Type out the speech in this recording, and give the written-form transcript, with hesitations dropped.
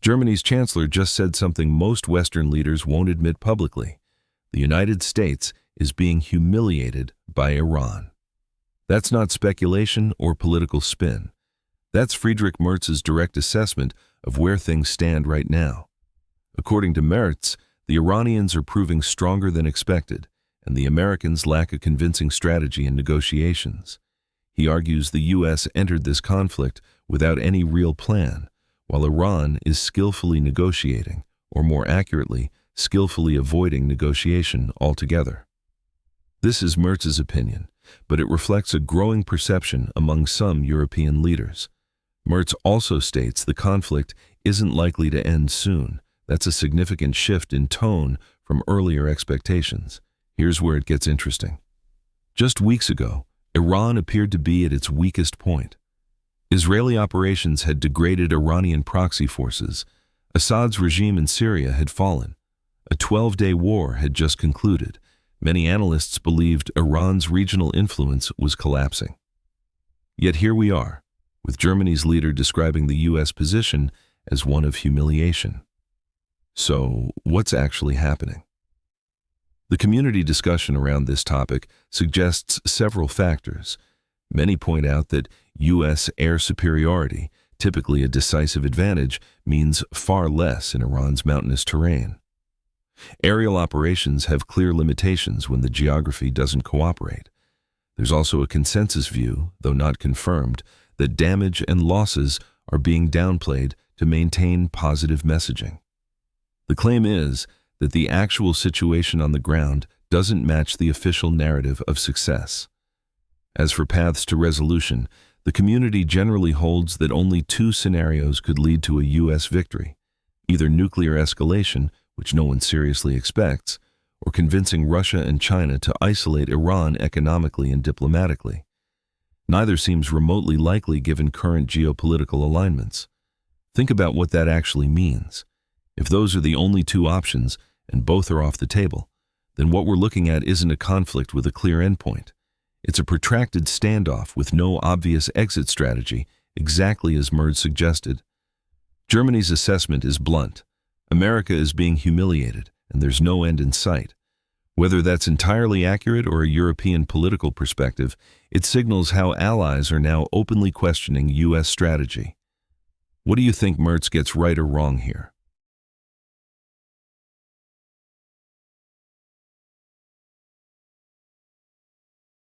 Germany's chancellor just said something most Western leaders won't admit publicly. The United States is being humiliated by Iran. That's not speculation or political spin. That's Friedrich Merz's direct assessment of where things stand right now. According to Mertz, the Iranians are proving stronger than expected, and the Americans lack a convincing strategy in negotiations. He argues the U.S. entered this conflict without any real plan, while Iran is skillfully negotiating, or more accurately, skillfully avoiding negotiation altogether. This is Merz's opinion, but it reflects a growing perception among some European leaders. Merz also states the conflict isn't likely to end soon. That's a significant shift in tone from earlier expectations. Here's where it gets interesting. Just weeks ago, Iran appeared to be at its weakest point. Israeli operations had degraded Iranian proxy forces. Assad's regime in Syria had fallen. A 12-day war had just concluded. Many analysts believed Iran's regional influence was collapsing. Yet here we are, with Germany's leader describing the U.S. position as one of humiliation. So, what's actually happening? The community discussion around this topic suggests several factors. Many point out that U.S. air superiority, typically a decisive advantage, means far less in Iran's mountainous terrain. Aerial operations have clear limitations when the geography doesn't cooperate. There's also a consensus view, though not confirmed, that damage and losses are being downplayed to maintain positive messaging. The claim is that the actual situation on the ground doesn't match the official narrative of success. As for paths to resolution, the community generally holds that only two scenarios could lead to a U.S. victory: either nuclear escalation, which no one seriously expects, or convincing Russia and China to isolate Iran economically and diplomatically. Neither seems remotely likely given current geopolitical alignments. Think about what that actually means. If those are the only two options, and both are off the table, then what we're looking at isn't a conflict with a clear endpoint. It's a protracted standoff with no obvious exit strategy, exactly as Merz suggested. Germany's assessment is blunt. America is being humiliated, and there's no end in sight. Whether that's entirely accurate or a European political perspective, it signals how allies are now openly questioning U.S. strategy. What do you think Merz gets right or wrong here?